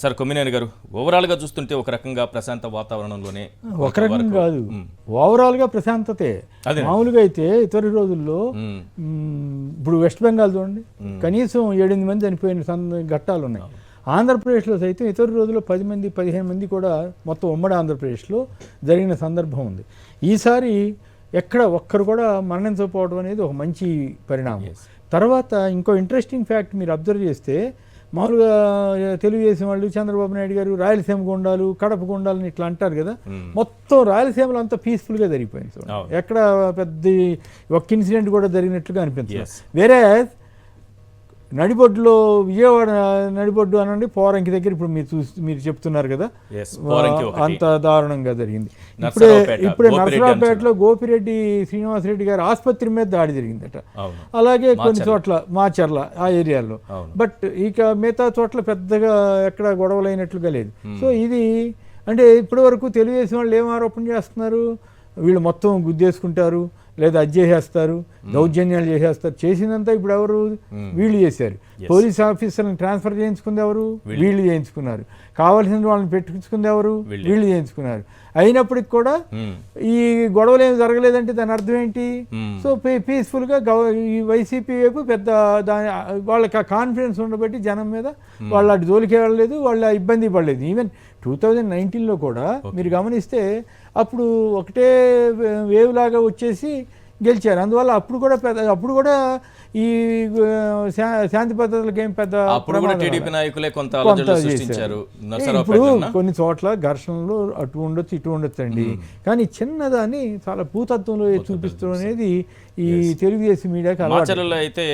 Sir Kommineni గారు, ఓవరాల్గా చూస్తుంటే ఒక రకంగా ప్రశాంత వాతావరణంలోనే ఒక రకం కాదు, ఓవరాల్గా ప్రశాంతతే. మామూలుగా అయితే ఇతర రోజుల్లో ఇప్పుడు వెస్ట్ బెంగాల్ చూడండి, కనీసం 7-8 మంది చనిపోయిన ఘట్టాలు ఉన్నాయి. ఆంధ్రప్రదేశ్లో సైతం ఇతర రోజుల్లో 10 మంది 15 మంది కూడా మొత్తం ఉమ్మడి ఆంధ్రప్రదేశ్లో జరిగిన సందర్భం ఉంది. ఈసారి ఎక్కడ ఒక్కరు కూడా మరణించకపోవడం అనేది ఒక మంచి పరిణామం. తర్వాత ఇంకో ఇంట్రెస్టింగ్ ఫ్యాక్ట్ మీరు అబ్జర్వ్ చేస్తే, మామూలుగా తెలుగుదేశం వాళ్ళు చంద్రబాబు నాయుడు గారు రాయలసీమ గుండాలు కడప గుండాలని ఇట్లా అంటారు కదా, మొత్తం రాయలసీమలో అంతా పీస్ఫుల్గా జరిగిపోయింది. ఎక్కడ పెద్ద ఒక్క ఇన్సిడెంట్ కూడా జరిగినట్లుగా అనిపించింది. వేరే నడిబొడ్డులో, విజయవాడ నడిబొడ్డు అనండి, పోరంకి దగ్గర ఇప్పుడు మీరు చెప్తున్నారు కదా, అంత దారుణంగా జరిగింది. ఇప్పుడే నర్సరావుపేటలో గోపిరెడ్డి శ్రీనివాసరెడ్డి గారి ఆసుపత్రి మీద దాడి జరిగిందట. అలాగే కొన్ని చోట్ల మాచర్ల ఆ ఏరియాలో, బట్ ఇక మిగతా చోట్ల పెద్దగా ఎక్కడ గొడవలు అయినట్లుగా లేదు. సో ఇది అంటే ఇప్పటి వరకు తెలుగుదేశం వాళ్ళు ఏం ఆరోపణ చేస్తున్నారు, వీళ్ళు మొత్తం గుద్దేసుకుంటారు లేదా అది చేసేస్తారు, దౌర్జన్యాలు చేసేస్తారు. చేసిందంతా ఇప్పుడు ఎవరు? వీళ్ళు చేశారు. పోలీస్ ఆఫీసర్లను ట్రాన్స్ఫర్ చేయించుకుంది ఎవరు? వీళ్ళు చేయించుకున్నారు. కావాల్సిన వాళ్ళని పెట్టుకుంది ఎవరు? వీళ్ళు చేయించుకున్నారు. అయినప్పటికి కూడా ఈ గొడవలు ఏమి జరగలేదంటే దాని అర్థం ఏంటి? సో పీస్ఫుల్గా ఈ వైసీపీ వైపు పెద్ద వాళ్ళకి ఆ కాన్ఫిడెన్స్ ఉండబట్టి జనం మీద వాళ్ళు అటు జోలికి వెళ్ళలేదు, వాళ్ళు ఇబ్బంది పడలేదు. ఈవెన్ 2019లో కూడా మీరు గమనిస్తే అప్పుడు ఒకటే వేవ్ లాగా వచ్చేసి గెలిచారు. అందువల్ల అప్పుడు కూడా ఈ శాంతి భద్రతలకు ఏం పెద్ద ఇప్పుడు కొన్ని చోట్ల ఘర్షణలు అటు ఉండొచ్చు ఇటు ఉండొచ్చు అండి, కానీ చిన్నదాన్ని చాలా భూతత్వంలో చూపిస్తూ అనేది ఈ తెలుగుదేశం మీడియాకి అలవాటు. అయితే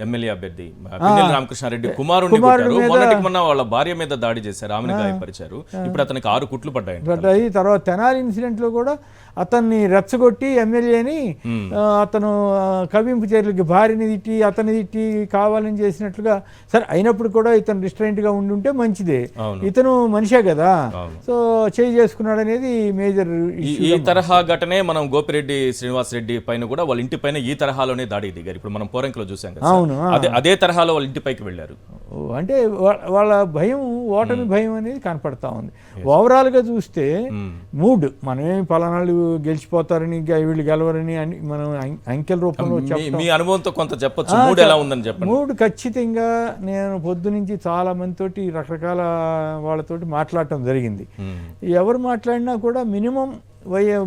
ఎమ్మెల్యే అభ్యర్థి పిన్నెల్లి రామకృష్ణారెడ్డి కుమారుడిని కొట్టారు. మొన్నటికి మొన్న వాళ్ళ భార్య మీద దాడి చేశారు, ఆమెను గాయపరిచారు. ఇప్పుడు అతనికి 6 కుట్లు పడ్డాయి. తర్వాత తెనాలి ఇన్సిడెంట్ లో కూడా అతన్ని రెచ్చగొట్టి ఎమ్మెల్యేని అతను కవింపు చర్యలకి భార్యని తిట్టి అతన్ని తిట్టి కావాలని చేసినట్లుగా. సరే, అయినప్పుడు కూడా ఇతను రిస్ట్రైంట్ గా ఉండుంటే మంచిదే, ఇతను మనిషే కదా. సో చేయి చేసుకున్నాడు అనేది మేజర్. ఈ తరహా ఘటనే మనం గోపిరెడ్డి శ్రీనివాసరెడ్డి పైన కూడా వాళ్ళ ఇంటి పైన ఈ తరహాలోనే దాడి దిగారు. ఇప్పుడు మనం పోరంకిలో చూసాం కదా, అదే తరహాలో వాళ్ళ ఇంటి పైకి వెళ్ళారు. అంటే వాళ్ళ భయం, ఓటమి భయం అనేది కనపడతా ఉంది. ఓవరాల్ గా చూస్తే మూడ్, మనమేమి పలానాళ్ళు గెలిచిపోతారని వీళ్ళు గెలవరని మనం అంకెల రూపంలో మీ అనుభవంతో కొంత చెప్పొచ్చు. మూడ్ ఎలా ఉందని చెప్పండి. మూడ్ ఖచ్చితంగా నేను పొద్దు నుంచి చాలా మందితోటి రకరకాల వాళ్ళతోటి మాట్లాడటం జరిగింది. ఎవరు మాట్లాడినా కూడా మినిమం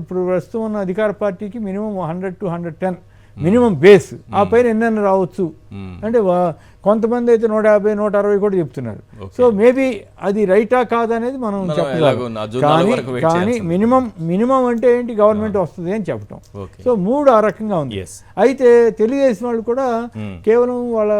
ఇప్పుడు ప్రస్తుతం ఉన్న అధికార పార్టీకి మినిమం 100 to 110 మినిమం బేస్, ఆ పైన ఎన్నెన్న రావచ్చు. అంటే కొంతమంది అయితే 150, 160 కూడా చెప్తున్నారు. సో మేబీ అది రైటా కాదనేది మనం చెప్పలేము, కానీ మినిమం అంటే ఏంటి, గవర్నమెంట్ వస్తుంది అని చెప్పటం. సో మూడు ఆ రకంగా ఉంది. అయితే తెలుగుదేశం వాళ్ళు కూడా కేవలం వాళ్ళ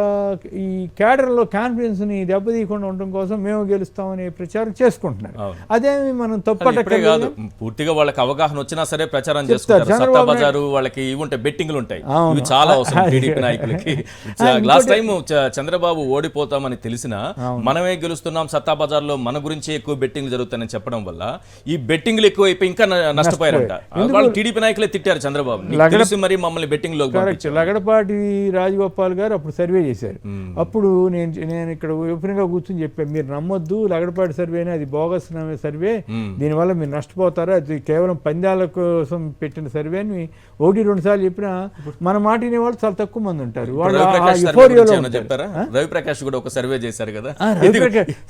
ఈ క్యాడర్లో కాన్ఫిడెన్స్ ని దెబ్బతీయకుండా ఉండటం కోసం మేము గెలుస్తామనే ప్రచారం చేసుకుంటున్నారు. అదేమి మనం తప్పట్టలేదు. పూర్తిగా వాళ్ళకి అవగాహన వచ్చినా సరే ప్రచారం చేస్తారు. వాళ్ళకి ఇవి బెట్టింగ్లు ఉంటాయి, చాలా అవసరం టీడీపీ నాయకులకి. లాస్ట్ టైం చంద్రబాబు ఓడిపోతామని తెలిసినా మనమే గెలుస్తున్నాం, సత్తా బజార్లో మన గురించి ఎక్కువ బెట్టింగ్లు జరుగుతాయని చెప్పడం వల్ల ఈ బెట్టింగ్లు ఎక్కువ అయిపోయి ఇంకా నష్టపోయారంట. వాళ్ళు టీడీపీ నాయకులే తిట్టారు చంద్రబాబు, తెలిసి మరి మమ్మల్ని బెట్టింగ్ లో. లగడపాటి రాజగోపాల్ గారు అప్పుడు సర్వే చేశారు. అప్పుడు నేను ఇక్కడ ఓపెన్ గా కూర్చొని చెప్పాను, మీరు నమ్మొద్దు, లగడపాటి సర్వేనే, అది బోగస్ సర్వే, దీనివల్ల మీరు నష్టపోతారా, అది కేవలం పందాల కోసం పెట్టిన సర్వే అని 1-2 సార్లు చెప్పినా మన మాట వినేవాళ్ళు చాలా తక్కువ మంది ఉంటారు. రవిప్రకాష్ కూడా ఒక సర్వే చేశారు కదా,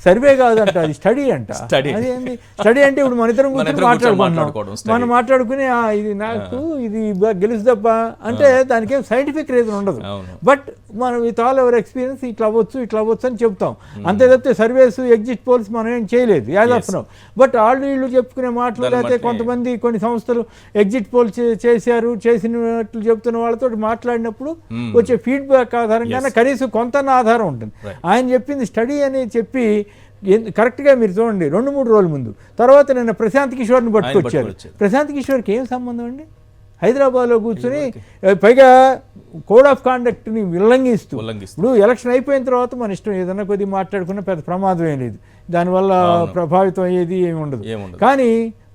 సర్వే కాదంట, అది స్టడీ అంట. అదేంటి స్టడీ అంటే ఇప్పుడు మన ఇద్దరం మనం మాట్లాడుకుని ఇది నాకు ఇది గెలుస్తాబ్బా అంటే దానికి ఏం సైంటిఫిక్ రీజన్ ఉండదు. బట్ మనం విత్ ఆల్ అవర్ ఎక్స్పీరియన్స్ ఇట్లా అవ్వచ్చు అని చెప్తాం. అంతే తప్పితే సర్వేస్, ఎగ్జిట్ పోల్స్ మనం ఏం చేయలేదు యాజ్ ఆఫ్ నౌ. బట్ వాళ్ళు వీళ్ళు చెప్పుకునే మాటలు, అయితే కొంతమంది కొన్ని సంస్థలు ఎగ్జిట్ పోల్స్ చేసినట్లు చెప్తున్న వాళ్ళతో మాట్లాడినప్పుడు వచ్చే ఫీడ్బ్యాక్ ఆధారంగానే కనీసం కొంత ఆధారం ఉంటుంది. ఆయన చెప్పింది స్టడీ అని చెప్పి కరెక్ట్గా మీరు చూడండి, 2-3 రోజుల ముందు తర్వాత నిన్న ప్రశాంత్ కిషోర్ని పట్టుకొచ్చారు. ప్రశాంత్ కిషోర్కి ఏం సంబంధం అండి? హైదరాబాద్లో కూర్చొని పైగా కోడ్ ఆఫ్ కాండక్ట్ని ఉల్లంఘిస్తూ. ఇప్పుడు ఎలక్షన్ అయిపోయిన తర్వాత మన ఇష్టం ఏదన్నా కొద్దిగా మాట్లాడుకున్న పెద్ద ప్రమాదం ఏం లేదు, దానివల్ల ప్రభావితం అయ్యేది ఏమి ఉండదు. కానీ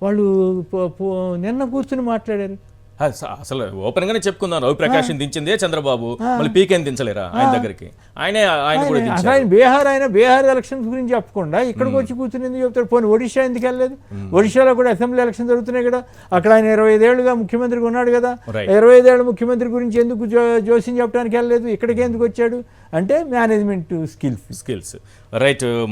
వాళ్ళు నిన్న కూర్చుని మాట్లాడారు. అసలు ఓపెన్ గానే చెప్పుకున్నాను, రవి ప్రకాష్ దించిందే చంద్రబాబు, మళ్ళీ పీకేని దించలేరా ఆయన దగ్గరికి? ఆయన కూడా అసలు ఆయన బీహార్ ఎలక్షన్స్ గురించి చెప్పకుండా ఇక్కడికి వచ్చి కూర్చుని ఎందుకు చెప్తాడు? పోనీ ఒడిషా ఎందుకు వెళ్ళలేదు? ఒడిషాలో కూడా అసెంబ్లీ ఎలక్షన్ జరుగుతున్నాయి కదా, అక్కడ ఆయన 25 ఏళ్ళుగా ముఖ్యమంత్రిగా ఉన్నాడు కదా, 25 ఏళ్ళ ముఖ్యమంత్రి గురించి ఎందుకు జోస్యం చెప్పడానికి వెళ్ళలేదు? ఇక్కడికి ఎందుకు వచ్చాడు అంటే మేనేజ్మెంట్ స్కిల్స్. రైట్.